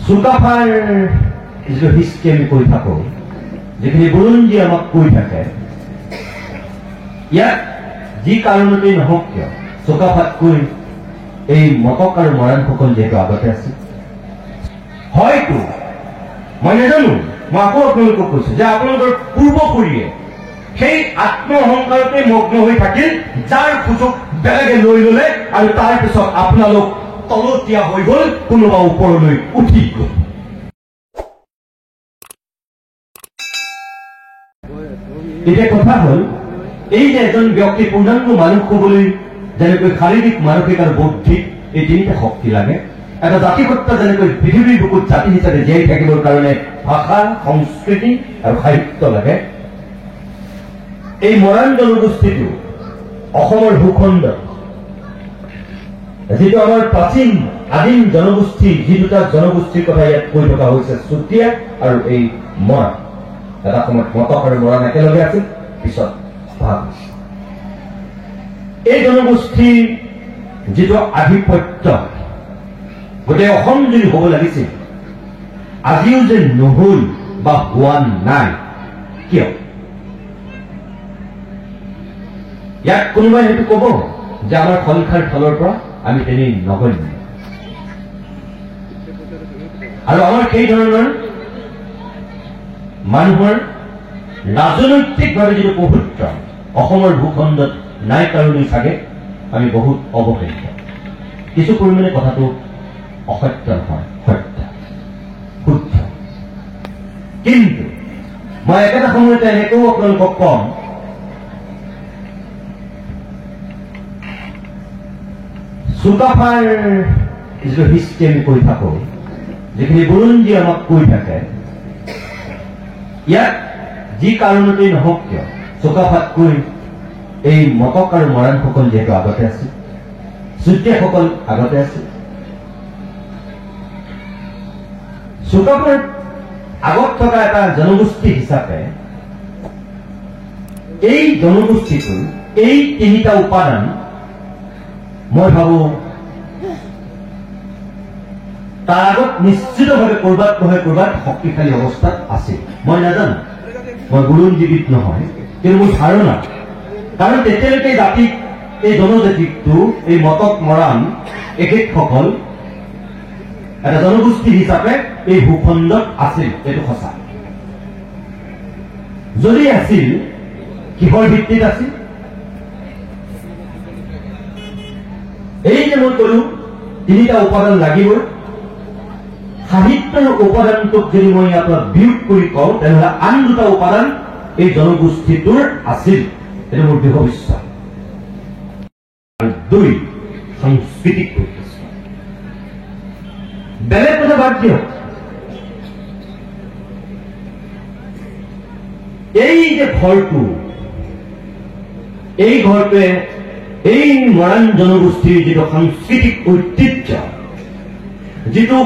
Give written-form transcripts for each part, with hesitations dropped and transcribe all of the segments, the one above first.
চুকাফাৰ যিটো হিষ্ট্ৰী আমি কৈ থাকো, যিখিনি বুৰঞ্জী আমাক কৈ থাকে, ইয়াত যি কাৰণতেই নহওক কিয় চুকাফাতকৈ এই মটক আৰু মৰাণসকল যিহেতু আগতে আছিল, হয়তো মই নাজানো, মই আকৌ আপোনালোকক কৈছো যে আপোনালোকৰ পূৰ্বপুৰীয়ে সেই আত্ম অহংকাৰতে মগ্ন হৈ থাকিল, যাৰ সুযোগ বেলেগে লৈ ললে আৰু তাৰ পিছত আপোনালোক তলতীয়া হৈ গল, কোনোবা ওপৰলৈ উঠি গল। এতিয়া কথা হল, এই যে এজন ব্যক্তি পূৰ্ণাংগ মানুহ হবলৈ যেনেকৈ শাৰীৰিক, মানসিক আৰু বৌদ্ধিক এই তিনিটা শক্তি লাগে, এটা জাতিসত্তা যেনেকৈ পৃথিৱীৰ বুকুত জাতি হিচাপে জীয়াই থাকিবৰ কাৰণে ভাষা, সংস্কৃতি আৰু সাহিত্য লাগে, এই মৰাণ জনগোষ্ঠীটো অসমৰ ভূখণ্ড, যিটো আমাৰ প্ৰাচীন আদিম জনগোষ্ঠী, যি দুটা জনগোষ্ঠীৰ কথা ইয়াত কৈ থকা হৈছে, চুতীয়া আৰু এই মৰাণ। এটা সময়ত মটক আৰু মৰাণ একেলগে আছিল, পিছত ভাগ হৈছে। এই জনগোষ্ঠীৰ যিটো আধিপত্য গোটেই অসম যদি হব লাগিছিল, আজিও যে নহল বা হোৱা নাই, কিয়? ইয়াত কোনোবাই সেইটো কব যে আমাৰ সংখ্যাৰ ফালৰ পৰা আমি তেনেই নগণ্য, আৰু আমাৰ সেই ধৰণৰ মানুহৰ ৰাজনৈতিকভাৱে যিটো পবিত্ৰ অসমৰ ভূখণ্ডত নাই কাৰণেই চাগে আমি বহুত অৱহেলিত। কিছু পৰিমাণে কথাটো অসত্য নহয়, সত্য, শুদ্ধ। কিন্তু মই একেটা সময়তে এনেকৈও আপোনালোকক কম, চুকাফাৰ যিটো হিষ্ট্ৰী আমি কৈ থাকো, যিখিনি বুৰঞ্জী আমাক কৈ থাকে, ইয়াত যি কাৰণতেই নহওক কিয় চুকাফাতকৈ এই মটক আৰু মৰাণসকল যিহেতু আগতে আছিল, চুতীয়াসকল আগতে আছিল। চুকাফাৰ আগত থকা এটা জনগোষ্ঠী হিচাপে এই জনগোষ্ঠীটোৰ এই তিনিটা উপাদান মই ভাবো তাৰ আগত নিশ্চিতভাৱে কৰবাত নহয় কৰবাত শক্তিশালী অৱস্থাত আছিল। মই নাজানো, মই বুৰঞ্জীবিদ নহয়, কিন্তু মোৰ ধাৰণা, কাৰণ তেতিয়ালৈকে জাতিক, এই জনজাতিটো, এই মটক মৰাণ এখেতসকল এটা জনগোষ্ঠী হিচাপে এই ভূখণ্ডত আছিল, এইটো সঁচা। যদি আছিল, কিহৰ ভিত্তিত আছিল? এই যে মই কলো তিনিটা উপাদান লাগিব, সাহিত্যৰ উপাদানটোক যদি মই আপোনাক বিয়োগ কৰি কওঁ, তেনেহলে আন দুটা উপাদান এই জনগোষ্ঠীটোৰ আছিল, এইটো মোৰ দৃঢ় বিশ্বাস। আৰু দুই, সাংস্কৃতিক বৈশিষ্ট্য। বেলেগ কথা বাদ দিয়ক, এই যে ঘৰটো, এই ঘৰটোৱে এই মৰাণ জনগোষ্ঠীৰ যিটো সাংস্কৃতিক ঐতিহ্য, যিটো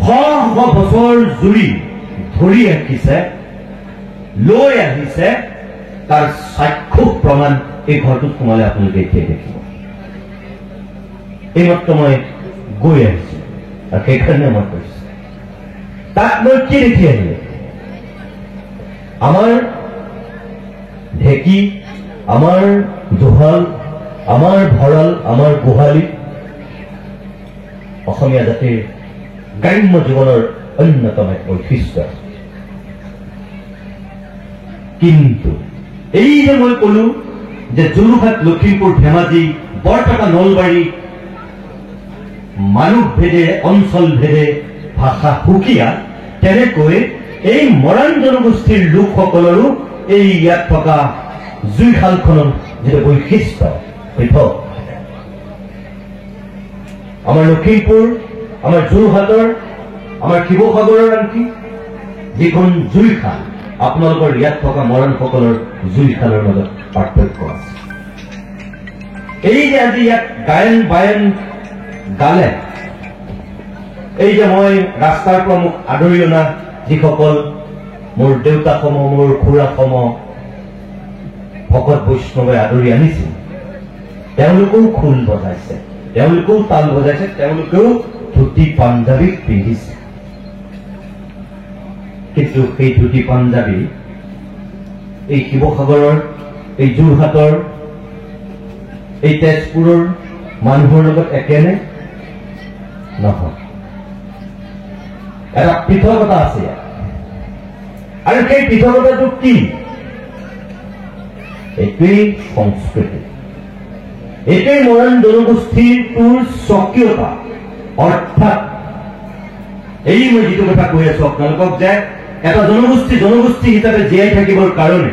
শ শ বছৰ জুৰি ধৰি আহিছে, লৈ আহিছে, তাৰ চাক্ষুষ প্ৰমাণ এই ঘৰটোত সোমালে আপোনালোকে এতিয়াই দেখিব। এইমাত্ৰ মই গৈ আহিছো আৰু সেইকাৰণে মই কৈছো, তাত মই কি দেখি আহিলো? আমাৰ ঢেঁকী, আমাৰ জোহাল, আমাৰ ভঁৰাল, আমাৰ গোহালি অসমীয়া জাতিৰ গ্ৰাম্য জীৱনৰ অন্যতম এক বৈশিষ্ট্য। কিন্তু এই যে মই কলো যে যোৰহাট, লখিমপুৰ, ধেমাজি, বৰপেটা, নলবাৰী মানুহ ভেদে, অঞ্চল ভেদে ভাষা সুকীয়া, তেনেকৈ এই মৰাণ জনগোষ্ঠীৰ লোকসকলৰো এই ইয়াত থকা জুইশালখনৰ যিটো বৈশিষ্ট্য পৃথক। আমাৰ লখিমপুৰ, আমাৰ যোৰহাটৰ, আমাৰ শিৱসাগৰৰ আনকি যিখন জুইশাল, আপোনালোকৰ ইয়াত থকা মৰাণসকলৰ জুইশালৰ মাজত পাৰ্থক্য আছে। এই যে আজি ইয়াত গায়ন বায়ন গালে, এই যে মই ৰাস্তাৰ পৰা মোক আদৰি অনা যিসকল মোৰ দেউতাসমূহ, মোৰ খুৰাসমূহ ভকত বৈষ্ণৱে আদৰি আনিছিল, তেওঁলোকেও খোল বজাইছে, তেওঁলোকেও তাল বজাইছে, তেওঁলোকেও ধুতি পাঞ্জাবী পিন্ধিছে। কিন্তু সেই ধুতি পাঞ্জাবী এই শিৱসাগৰৰ, এই যোৰহাটৰ, এই তেজপুৰৰ মানুহৰ লগত একেনে? নহয়, এটা পৃথকতা আছে ইয়াত। আৰু সেই পৃথকতাটো কি? এইটোৱেই সংস্কৃতি, এইটোৱেই মৰাণ জনগোষ্ঠীটোৰ স্বকীয়তা। অৰ্থাৎ এই মই যিটো কথা কৈ আছো আপোনালোকক, যে এটা জনগোষ্ঠী হিচাপে জীয়াই থাকিবৰ কাৰণে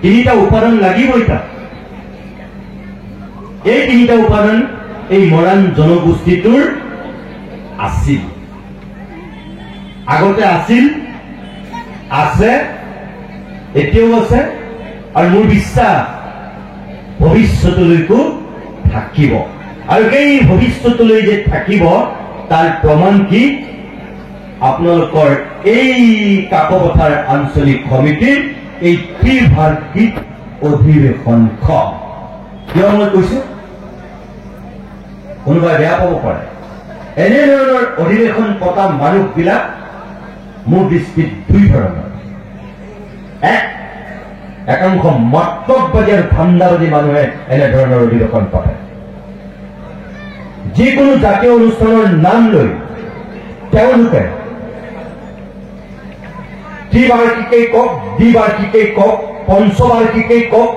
তিনিটা উপাদান লাগিবই। তাত এই তিনিটা উপাদান এই মৰাণ জনগোষ্ঠীটোৰ আছিল, আগতে আছিল, আছে, এতিয়াও আছে, আৰু মোৰ বিশ্বাস ভৱিষ্যতলৈকো থাকিব। আৰু এই ভৱিষ্যতলৈ যে থাকিব তাৰ প্ৰমাণ কি? আপোনালোকৰ এই কাকপথাৰ আঞ্চলিক সমিতিৰ এই ত্ৰিভাষিক অধিৱেশনখন। কিয় মই কৈছো? কোনোবাই বেয়া পাব পাৰে। এনেধৰণৰ অধিৱেশন পতা মানুহবিলাক মোৰ দৃষ্টিত দুই ধৰণৰ। একাংশ মতলববাদী আৰু ধান্দাবাদী মানুহে এনেধৰণৰ অধিৱেশন পাতে। যিকোনো জাতীয় অনুষ্ঠানৰ নাম লৈ তেওঁলোকে ত্ৰিবাৰ্ষিকেই কওক, দ্বিবাৰ্ষিকেই কওক, পঞ্চবাৰ্ষিকেই কওক,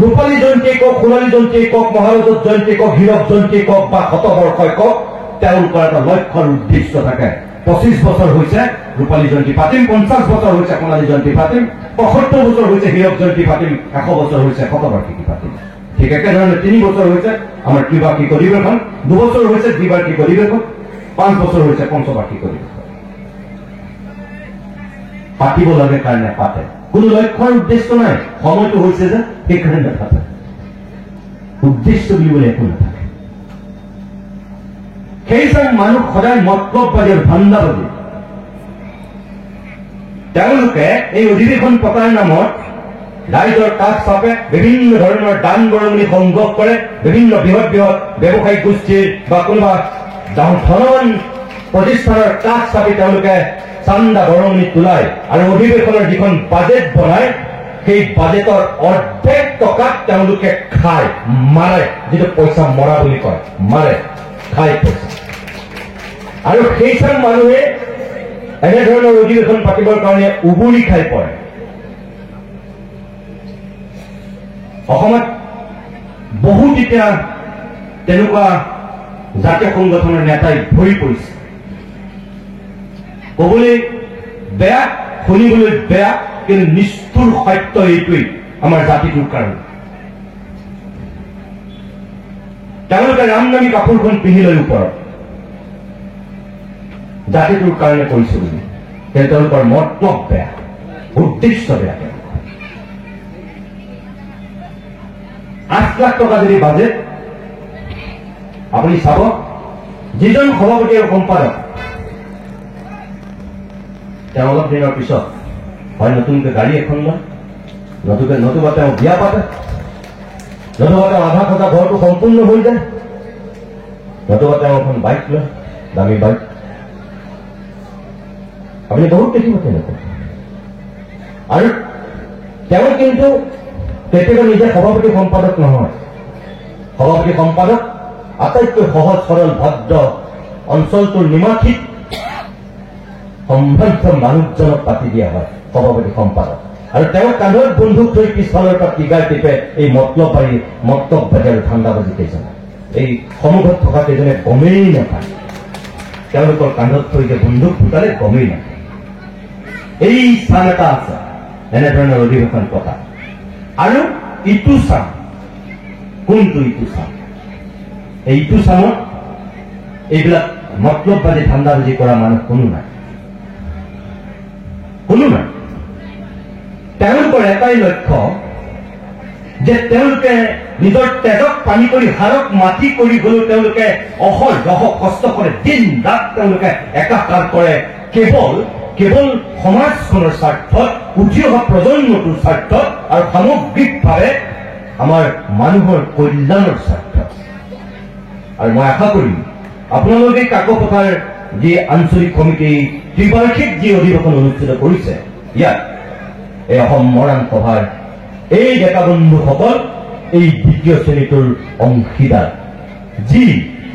ৰূপালী জয়ন্তীয়ে কওক, সোণালী জয়ন্তীয়ে কওক, মহাৰজত জয়ন্তীয়ে কওক, হীৰক জয়ন্তীয়ে কওক বা শতবৰ্ষই কওক, তেওঁলোকৰ এটা লক্ষ্য আৰু উদ্দেশ্য থাকে। 25 বছৰ হৈছে ৰূপালী জয়ন্তী পাতিম, 50 বছৰ হৈছে সোণালী জয়ন্তী পাতিম, 75 বছৰ হৈছে হীৰক জয়ন্তী পাতিম, 100 বছৰ হৈছে শতবাৰ্ষিকী পাতিম। ঠিক একেধৰণে 3 বছৰ হৈছে আমাৰ ত্ৰিবাৰ্ষিক অধিৱেশন, 2 বছৰ হৈছে দ্বিবাৰ্ষিক অধিৱেশন, 5 বছৰ হৈছে পঞ্চবাৰ্ষিক অধিৱেশন। পাতিব লাগে কাৰণে পাতে, কোনো লক্ষ্যৰ উদ্দেশ্য নাই। সময়টো হৈছে যে সেইকাৰণে নাপাতে, উদ্দেশ্য বুলিবলৈ একো নাথাকে। সেইজন মানুহ সদায় মতলববাদী আৰু ধান্দাবাদী। তেওঁলোকে এই অধিৱেশন পতাৰ নামত ৰাইজৰ কাষ চাপে, বিভিন্ন ধৰণৰ দান বৰঙণি সংগ্ৰহ কৰে, বিভিন্ন বৃহৎ বৃহৎ ব্যৱসায়িক গোষ্ঠীৰ বা কোনোবা ধনৱান প্ৰতিষ্ঠানৰ কাষ চাপি তেওঁলোকে চান্দা বৰঙণি তোলায় আৰু অধিৱেশনৰ যিখন বাজেট বনায়, সেই বাজেটৰ অৰ্ধেক টকাত তেওঁলোকে খায়, মাৰে, যিটো পইচা মৰা বুলি কয়, মাৰে, খায় পইচা। আৰু সেইজন মানুহে এনেধৰণৰ অধিৱেশন পাতিবৰ কাৰণে উবুৰি খাই পৰে। অসমত বহুত এতিয়া তেনেকুৱা জাতীয় সংগঠনৰ নেতাই ভৰি পৰিছে। কবলৈ বেয়া, শুনিবলৈ বেয়া, কিন্তু নিষ্ঠুৰ সত্য এইটোৱেই আমাৰ জাতিটোৰ কাৰণে। তেওঁলোকে ৰামনামী কাপোৰখন পিন্ধি লৈ ওপৰত জাতিটোৰ কাৰণে কৰিছে বুলি, কিন্তু তেওঁলোকৰ মতলব বেয়া, উদ্দেশ্য বেয়া। 8 লাখ টকা যদি বাজেট, আপুনি চাব যিজন সভাপতি আৰু সম্পাদক, তেওঁ অলপ দিনৰ পিছত হয় নতুনকৈ গাড়ী এখন লয়, নতুবা তেওঁ বিয়া পাতে, নতুবা তেওঁ আধা খটা ঘৰটো সম্পূৰ্ণ হৈ যায়, নতুবা তেওঁ এখন বাইক লয়, দামী বাইক। আপুনি বহুত দেখিব তেনেকুৱা। আৰু তেওঁ কিন্তু কেতিয়াবা নিজে সভাপতি সম্পাদক নহয়। সভাপতি সম্পাদক আটাইতকৈ সহজ সৰল ভদ্ৰ অঞ্চলটোৰ নিমাখিত সম্ভাব্য মানুহজনক পাতি দিয়া হয় সভাপতি সম্পাদক। আৰু তেওঁ কান্ধত বন্দুক থৈ পিছফালৰ পৰা টিগাৰ টিপে এই মতলববাদী আৰু ঠাণ্ডাবাদী কেইজনে। এই সন্মুখত থকা কেইজনে গমেই নাপায়, তেওঁলোকৰ কান্ধত থৈ যে বন্দুক ফুটালে গমেই নাপায়। এই স্থান এটা আছে এনেধৰণৰ অধিৱেশন পতা। আৰু ইটো চাম, কোনটো ইটো চাম? এই ইটো চামত এইবিলাক মতলববাদী ধান্দাবাদী কৰা মানুহ কোনো নাই, কোনো নাই। তেওঁলোকৰ এটাই লক্ষ্য যে তেওঁলোকে নিজৰ তেজক পানী কৰি, হাড়ক মাটি কৰি হলেও তেওঁলোকে অহৰহ কষ্ট কৰে, দিন ৰাত তেওঁলোকে একাকাৰ কৰে, কেৱল সমাজখনৰ স্বাৰ্থত, উঠি অহা প্ৰজন্মটোৰ স্বাৰ্থত আৰু সামগ্ৰিকভাৱে আমাৰ মানুহৰ কল্যাণৰ স্বাৰ্থত। আৰু মই আশা কৰিম আপোনালোকে কাকপথাৰ যি আঞ্চলিক কমিটি ত্ৰিবাৰ্ষিক যি অধিৱেশন অনুষ্ঠিত কৰিছে, ইয়াত এই অসম মৰাণ সভাৰ এই ডেকা বন্ধুসকল এই দ্বিতীয় শ্ৰেণীটোৰ অংশীদাৰ, যি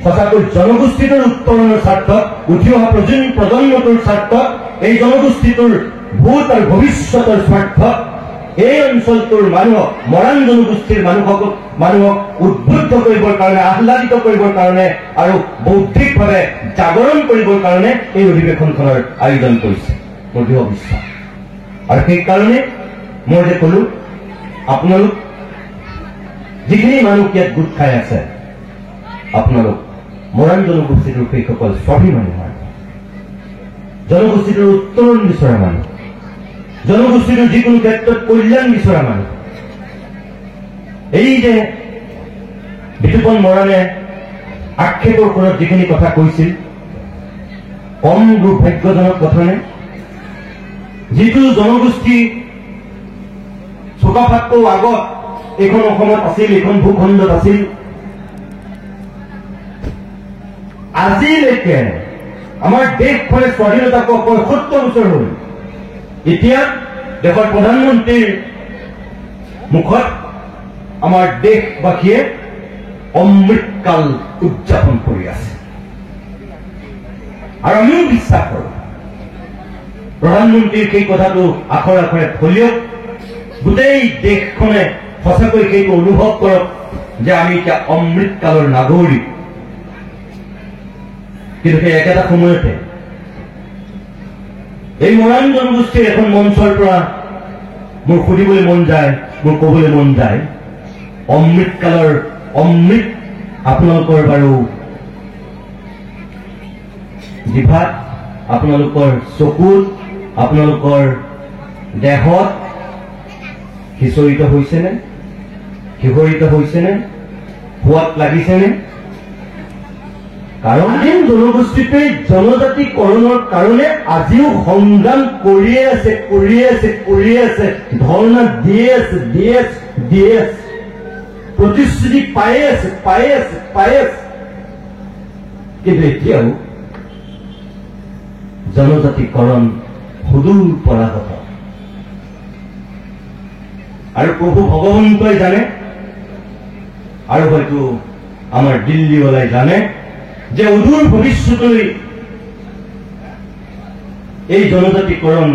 সঁচাকৈ জনগোষ্ঠীটোৰ উত্তৰণৰ স্বাৰ্থত, উঠি অহা প্ৰজন্মটোৰ স্বাৰ্থত, এই জনগোষ্ঠীটোৰ ভূত আৰু ভৱিষ্যতৰ স্বাৰ্থত এই অঞ্চলটোৰ মানুহক, মৰাণ জনগোষ্ঠীৰ মানুহক উদ্বুদ্ধ কৰিবৰ কাৰণে, আহ্লাদিত কৰিবৰ কাৰণে আৰু বৌদ্ধিকভাৱে জাগৰণ কৰিবৰ কাৰণে এই অধিৱেশনখনৰ আয়োজন কৰিছে, মোৰ দৃঢ় বিশ্বাস। আৰু সেইকাৰণে মই যে কলো, আপোনালোক যিখিনি মানুহ ইয়াত গোট খাই আছে, আপোনালোক মৰাণ জনগোষ্ঠীটোৰ সেইসকল স্বাভিমানী মানুহ, জনগোষ্ঠীটোৰ উত্তৰণ বিচৰা মানুহ, জনগোষ্ঠীটোৰ যিকোনো ক্ষেত্ৰত কল্যাণ বিচৰা মানুহ। এই যে বিতুপন মৰাণে আক্ষেপৰ ওপৰত যিখিনি কথা কৈছিল, কম দুৰ্ভাগ্যজনক কথা নে? যিটো জনগোষ্ঠী চুকাফাতকৈ আগত এইখন অসমত আছিল, এইখন ভূখণ্ডত আছিল, আজিলৈকে আমাৰ দেশখনে স্বাধীনতা পোৱা ৭৫ বছৰ হ'ল। এতিয়া দেশৰ প্ৰধানমন্ত্ৰীৰ মুখত আমাৰ দেশবাসীয়ে অমৃতকাল উদযাপন কৰি আছে, আৰু আমিও বিশ্বাস কৰোঁ প্ৰধানমন্ত্ৰীৰ সেই কথাটো আখৰে আখৰে ফলিয়ক, গোটেই দেশখনে সঁচাকৈ সেইটো অনুভৱ কৰক যে আমি এতিয়া অমৃতকালৰ নাগৰিক। কিন্তু সেই একেটা সময়তে এই মৰাণ জনগোষ্ঠীৰ এখন মঞ্চৰ পৰা মোৰ সুধিবলৈ মন যায়, মোৰ কবলৈ মন যায়, অমৃতকালৰ অমৃত আপোনালোকৰ বাৰু জিভাত, আপোনালোকৰ চকুত, আপোনালোকৰ দেহত সিঁচৰিত হৈছেনে? শিহৰিত হৈছেনে? সোৱাদ লাগিছেনে? কাৰণ আদিম জনগোষ্ঠীটোৱে জনজাতিকৰণৰ কাৰণে আজিও সংগ্ৰাম কৰিয়ে আছে, ধৰ্ণা দিয়ে আছে, প্ৰতিশ্ৰুতি পায়ে আছে। কিন্তু এতিয়াও জনজাতিকৰণ সুদূৰ পৰাগত, আৰু প্ৰভু ভগৱন্তই জানে, আৰু হয়তো আমাৰ দিল্লীৱালাই জানে যে অদূৰ ভৱিষ্যতলৈ এই জনজাতিকৰণ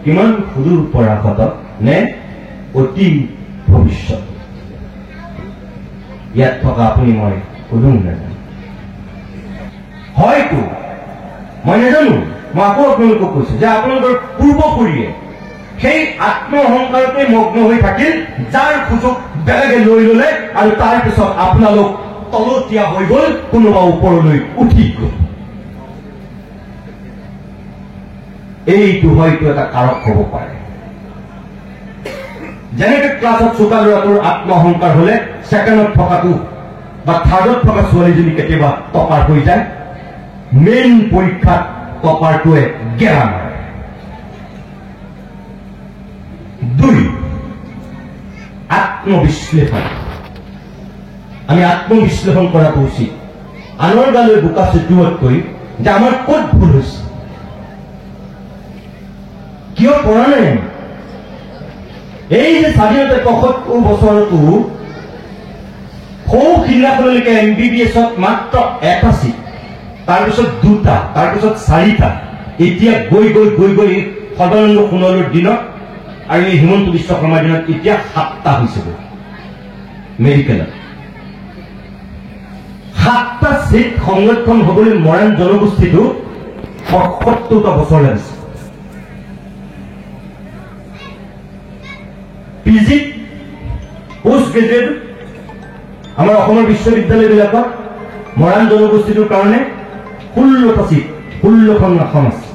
কিমান সুদূৰ পৰাগত নে অতি ভৱিষ্যত। ইয়াত থকা আপুনি মই কোনো নাজানো, হয়তো মই নাজানো, মই আকৌ আপোনালোকক কৈছো যে আপোনালোকৰ পূৰ্বপুৰীয়ে সেই আত্ম অহংকাৰতে মগ্ন হৈ থাকিল, যাৰ সুযোগ বেলেগে লৈ ললে, আৰু তাৰ পিছত আপোনালোক তলতীয়া হৈ গল, কোনোবা ওপৰলৈ উঠি গল। এইটো হয়তো এটা কাৰক হব পাৰে। যেনেকে ক্লাছত চোকা ল'ৰাটোৰ আত্ম অহংকাৰ হলে ছেকেণ্ডত থকাটো বা থাৰ্ডত থকা ছোৱালীজনী কেতিয়াবা টপাৰ হৈ যায়, মেইন পৰীক্ষাত টপাৰটোৱে গেৰা মাৰে। 2, আত্মবিশ্লেষণ। আমি আত্মবিশ্লেষণ কৰাটো উচিত, আনৰ গালৈ বোকা ছটিওৱাতকৈ যে আমাৰ ক'ত ভুল হৈছে, কিয় পৰা নাই। এই যে স্বাধীনতা ৭৫ বছৰতো সৌ সিদিনাখনলৈকে MBBS-ত মাত্ৰ 1টা চিট, তাৰপিছত 2টা, তাৰপিছত 4টা, এতিয়া গৈ সদানন্দ সোণোৱালৰ দিনত আৰু এই হিমন্ত বিশ্ব শৰ্মাৰ দিনত এতিয়া 7টা হৈছে মেডিকেলত। 7টা চিট সংৰক্ষণ হবলৈ মৰাণ জনগোষ্ঠীটো ৭৭টা বছৰ লাগিছে। PG পোষ্ট গ্ৰেজুৱেট আমাৰ অসমৰ বিশ্ববিদ্যালয়বিলাকত মৰাণ জনগোষ্ঠীটোৰ কাৰণে 16টা চিট, 16খন আসন আছে।